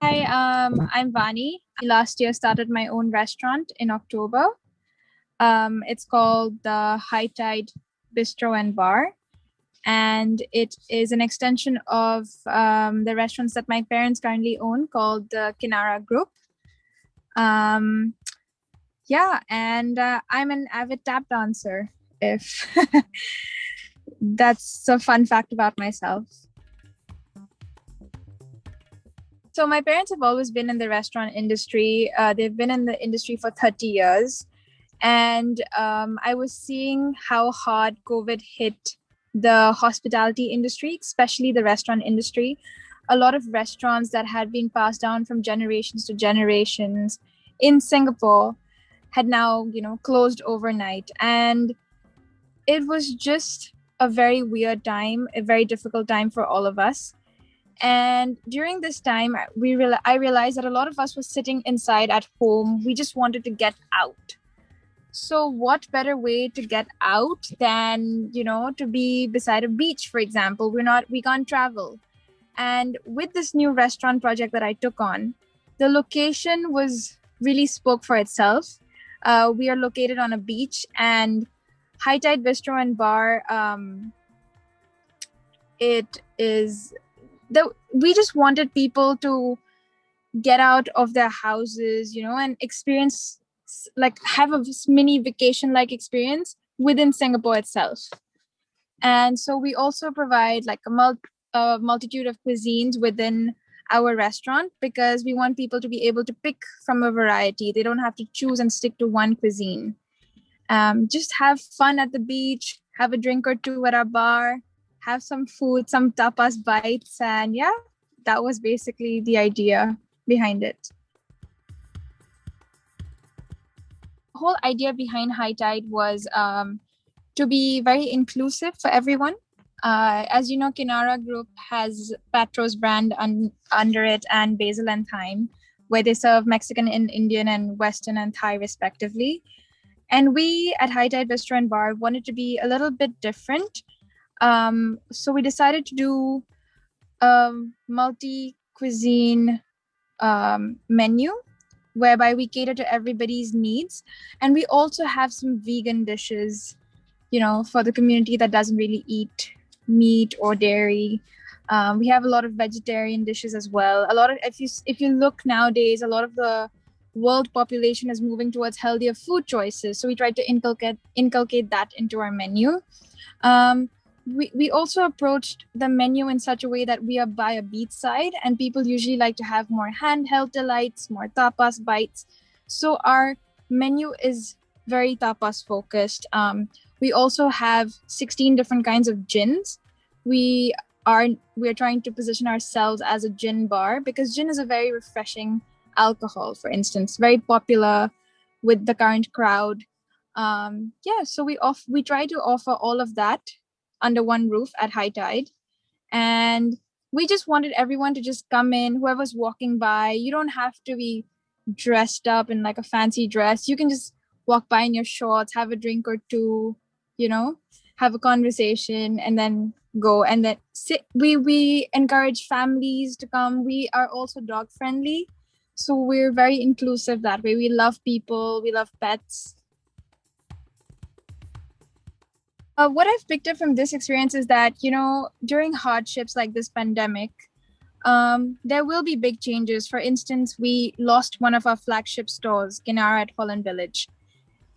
Hi, I'm Vani. Last year started my own restaurant in October. It's called the High Tide Bistro and Bar, and it is an extension of the restaurants that my parents currently own called the Kinara Group. Um, yeah, and I'm an avid tap dancer, if that's a fun fact about myself. So my parents have always been in the restaurant industry. They've been in the industry for 30 years. And I was seeing how hard COVID hit the hospitality industry, especially the restaurant industry. A lot of restaurants that had been passed down from generations to generations in Singapore had now, closed overnight. And it was just a very weird time, a very difficult time for all of us. And during this time, I realized that a lot of us were sitting inside at home. We just wanted to get out. So what better way to get out than, to be beside a beach, for example? We can't travel. And with this new restaurant project that I took on, the location was really spoke for itself. We are located on a beach, and High Tide Bistro and Bar, we just wanted people to get out of their houses, and experience, like, have a mini vacation like experience within Singapore itself. And so we also provide like a multitude of cuisines within our restaurant, because we want people to be able to pick from a variety. They don't have to choose and stick to one cuisine. Just have fun at the beach, have a drink or two at our bar, have some food, some tapas bites, and yeah, that was basically the idea behind it. The whole idea behind High Tide was to be very inclusive for everyone. As you know, Kinara Group has Patro's brand under it, and Basil and Thyme, where they serve Mexican and Indian and Western and Thai respectively. And we at High Tide Bistro and Bar wanted to be a little bit different. So we decided to do a multi-cuisine menu, whereby we cater to everybody's needs. And we also have some vegan dishes, for the community that doesn't really eat meat or dairy. We have a lot of vegetarian dishes as well. If you look nowadays, a lot of the world population is moving towards healthier food choices. So we try to inculcate that into our menu. We also approached the menu in such a way that we are by a beachside, and people usually like to have more handheld delights, more tapas bites. So our menu is very tapas focused. We also have 16 different kinds of gins. We are trying to position ourselves as a gin bar, because gin is a very refreshing alcohol, for instance, very popular with the current crowd. So we try to offer all of that under one roof at High Tide. And we just wanted everyone to just come in, whoever's walking by. You don't have to be dressed up in like a fancy dress. You can just walk by in your shorts, have a drink or two, have a conversation, and then go. And then we encourage families to come. We are also dog friendly, so we're very inclusive that way. We love people, we love pets. What I've picked up from this experience is that, during hardships like this pandemic, there will be big changes. For instance, we lost one of our flagship stores, Kinara at Holland Village.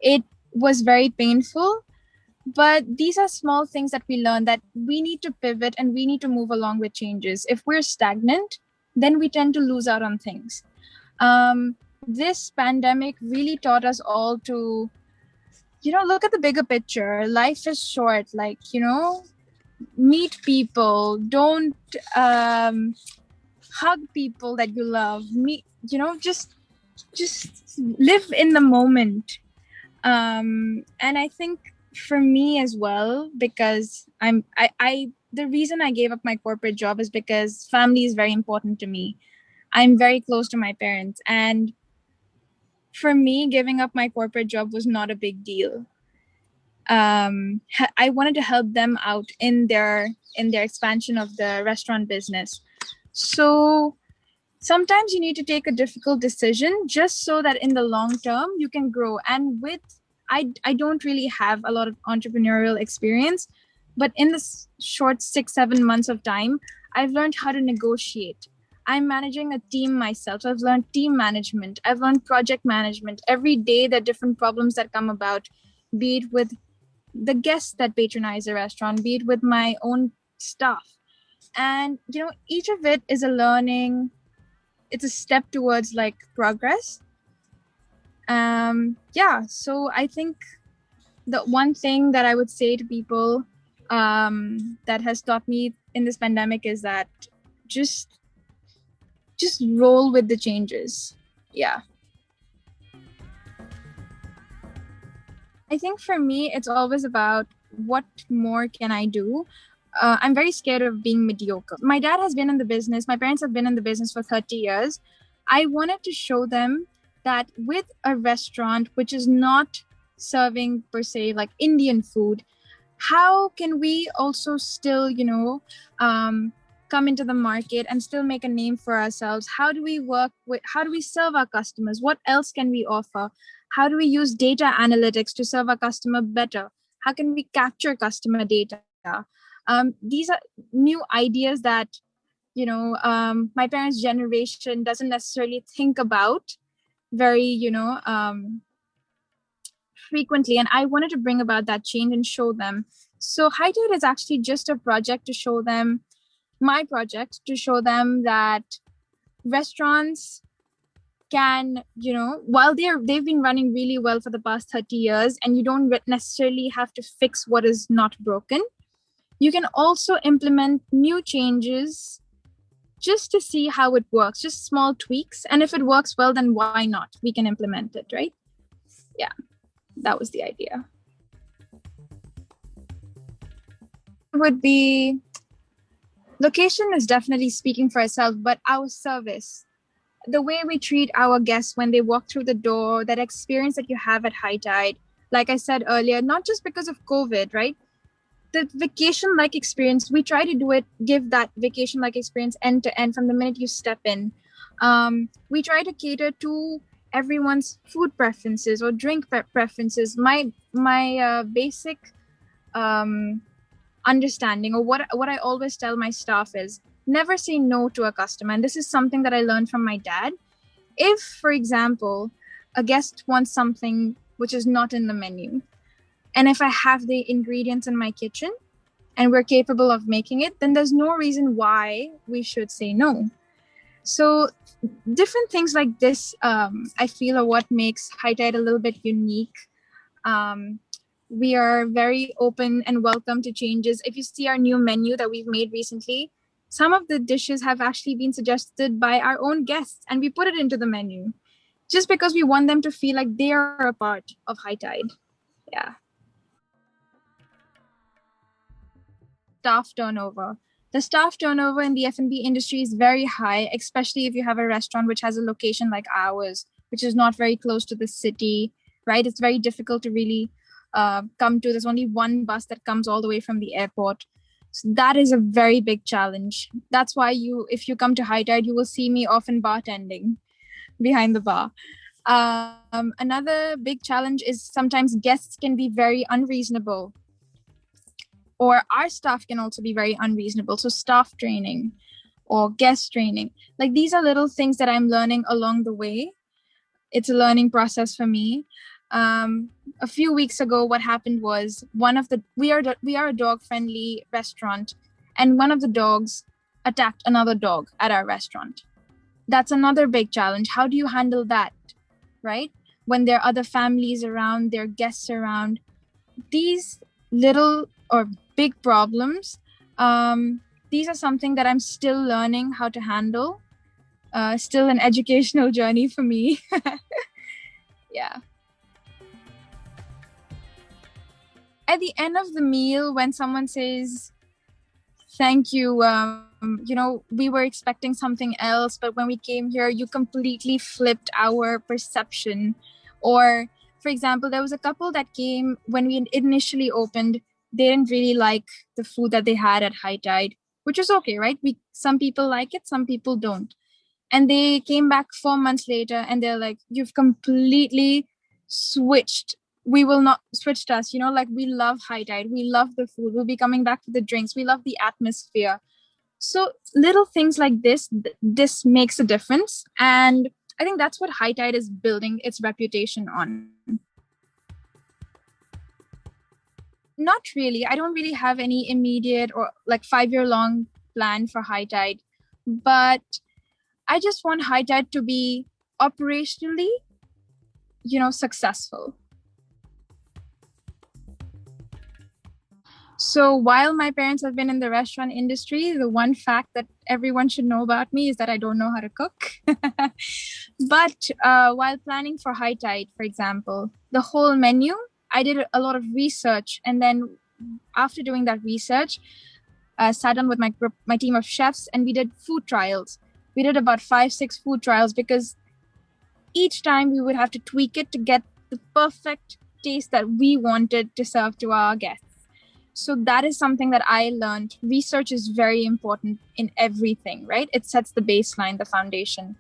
It was very painful, but these are small things that we learn, that we need to pivot and we need to move along with changes. If we're stagnant, then we tend to lose out on things. This pandemic really taught us all to, look at the bigger picture. Life is short. Like, meet people. Don't hug people that you love. Just live in the moment. And I think for me as well, because the reason I gave up my corporate job is because family is very important to me. I'm very close to my parents, and for me, giving up my corporate job was not a big deal. I wanted to help them out in their expansion of the restaurant business. So sometimes you need to take a difficult decision just so that in the long term you can grow. And with I don't really have a lot of entrepreneurial experience, but in this short 6-7 months of time, I've learned how to negotiate. I'm managing a team myself. So I've learned team management. I've learned project management. Every day there are different problems that come about, be it with the guests that patronize the restaurant, be it with my own staff. And, each of it is a learning, it's a step towards like progress. So I think the one thing that I would say to people that has taught me in this pandemic is that just roll with the changes. Yeah. I think for me, it's always about what more can I do? I'm very scared of being mediocre. My dad has been in the business. My parents have been in the business for 30 years. I wanted to show them that with a restaurant, which is not serving per se like Indian food, how can we also still, come into the market and still make a name for ourselves? How do we serve our customers? What else can we offer? How do we use data analytics to serve our customer better? How can we capture customer data? These are new ideas that, my parents' generation doesn't necessarily think about very, frequently. And I wanted to bring about that change and show them. So High Tide is actually just a project to show them, my project to show them that restaurants can, while they've been running really well for the past 30 years, and you don't necessarily have to fix what is not broken, you can also implement new changes just to see how it works, just small tweaks. And if it works well, then why not? We can implement it, right? Yeah, that was the idea. Would be, location is definitely speaking for itself, but our service, the way we treat our guests when they walk through the door, that experience that you have at High Tide, like I said earlier, not just because of COVID, right? The vacation-like experience, we try to give that vacation-like experience end to end from the minute you step in. We try to cater to everyone's food preferences or drink preferences. My basic understanding, or what I always tell my staff is, never say no to a customer. And this is something that I learned from my dad. If, for example, a guest wants something which is not in the menu, and if I have the ingredients in my kitchen and we're capable of making it, then there's no reason why we should say no. So different things like this, I feel, are what makes High Tide a little bit unique. We are very open and welcome to changes. If you see our new menu that we've made recently, some of the dishes have actually been suggested by our own guests, and we put it into the menu just because we want them to feel like they are a part of High Tide. Yeah. Staff turnover. The staff turnover in the F&B industry is very high, especially if you have a restaurant which has a location like ours, which is not very close to the city, right? It's very difficult to really come to. There's only one bus that comes all the way from the airport. So that is a very big challenge. That's why if you come to High Tide, you will see me often bartending behind the bar. Another big challenge is sometimes guests can be very unreasonable, or our staff can also be very unreasonable. So staff training or guest training, like these are little things that I'm learning along the way. It's a learning process for me. A few weeks ago, what happened was we are a dog friendly restaurant, and one of the dogs attacked another dog at our restaurant. That's another big challenge. How do you handle that, right? When there are other families around, there are guests around. These little or big problems, these are something that I'm still learning how to handle. Still an educational journey for me. Yeah. At the end of the meal, when someone says, thank you, we were expecting something else, but when we came here, you completely flipped our perception. Or, for example, there was a couple that came when we initially opened. They didn't really like the food that they had at High Tide, which is okay, right? Some people like it, some people don't. And they came back 4 months later and they're like, you've completely switched. We will not switched us, like we love high tide. We love the food. We'll be coming back for the drinks. We love the atmosphere. So little things like this makes a difference. And I think that's what high tide is building its reputation on. Not really. I don't really have any immediate or like 5-year long plan for high tide, but I just want high tide to be operationally, successful. So while my parents have been in the restaurant industry, the one fact that everyone should know about me is that I don't know how to cook. But while planning for high tide, for example, the whole menu, I did a lot of research. And then after doing that research, sat down with my team of chefs, and we did food trials. We did about 5-6 food trials because each time we would have to tweak it to get the perfect taste that we wanted to serve to our guests. So that is something that I learned. Research is very important in everything, right? It sets the baseline, the foundation.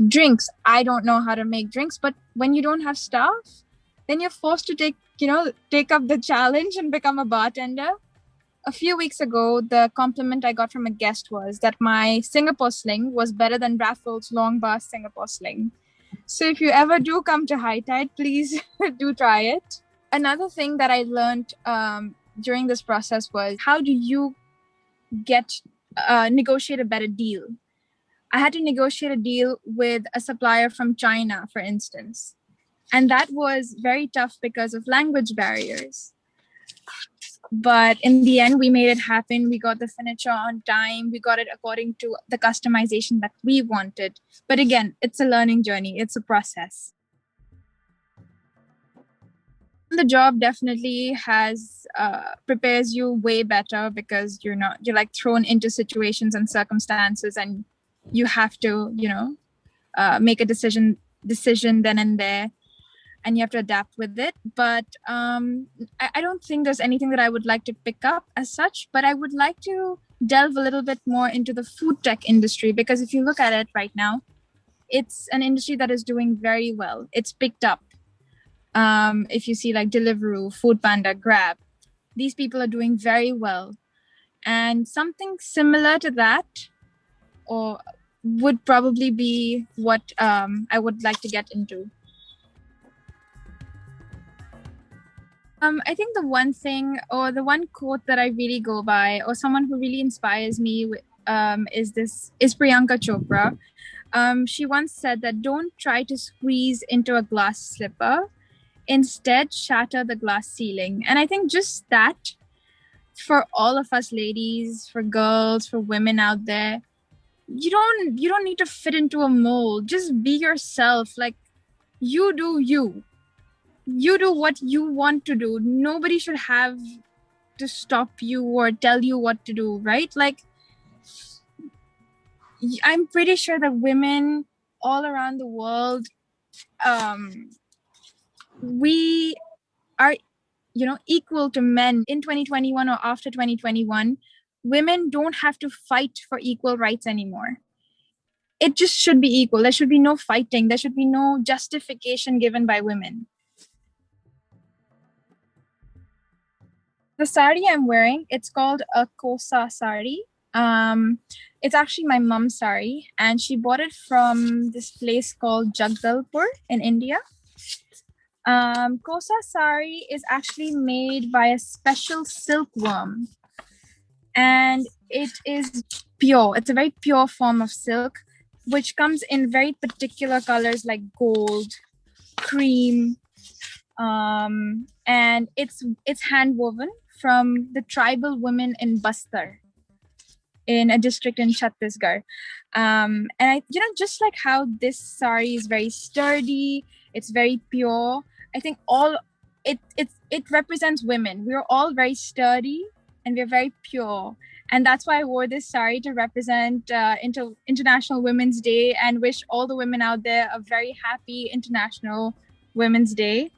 Drinks, I don't know how to make drinks, but when you don't have staff, then you're forced to take up the challenge and become a bartender. A few weeks ago, the compliment I got from a guest was that my Singapore sling was better than Raffles Long Bar Singapore sling. So if you ever do come to High Tide, please do try it. Another thing that I learned during this process was, how do you negotiate a better deal? I had to negotiate a deal with a supplier from China, for instance. And that was very tough because of language barriers. But in the end, we made it happen. We got the furniture on time. We got it according to the customization that we wanted. But again, it's a learning journey. It's a process. The job definitely prepares you way better because you're like thrown into situations and circumstances, and you have to, make a decision then and there, and you have to adapt with it. But I don't think there's anything that I would like to pick up as such, but I would like to delve a little bit more into the food tech industry, because if you look at it right now, it's an industry that is doing very well. It's picked up. If you see like Deliveroo, Food Panda, Grab, these people are doing very well. And something similar to that or would probably be what I would like to get into. I think the one thing or the one quote that I really go by, or someone who really inspires me is Priyanka Chopra. She once said that don't try to squeeze into a glass slipper. Instead, shatter the glass ceiling. And I think just that, for all of us ladies, for girls, for women out there, you don't need to fit into a mold. Just be yourself. Like, you do you. You do what you want to do. Nobody should have to stop you or tell you what to do, right? Like, I'm pretty sure that women all around the world, we are, equal to men in 2021 or after 2021. Women don't have to fight for equal rights anymore. It just should be equal. There should be no fighting. There should be no justification given by women. The sari I'm wearing, it's called a kosa sari. It's actually my mom's sari, and she bought it from this place called Jagdalpur in India. Kosa sari is actually made by a special silkworm, and it is pure. It's a very pure form of silk, which comes in very particular colors like gold, cream, and it's hand woven from the tribal women in Bastar, in a district in Chhattisgarh. And I, just like how this sari is very sturdy, it's very pure. I think it represents women. We're all very sturdy and we're very pure. And that's why I wore this sari, to represent International Women's Day, and wish all the women out there a very happy International Women's Day.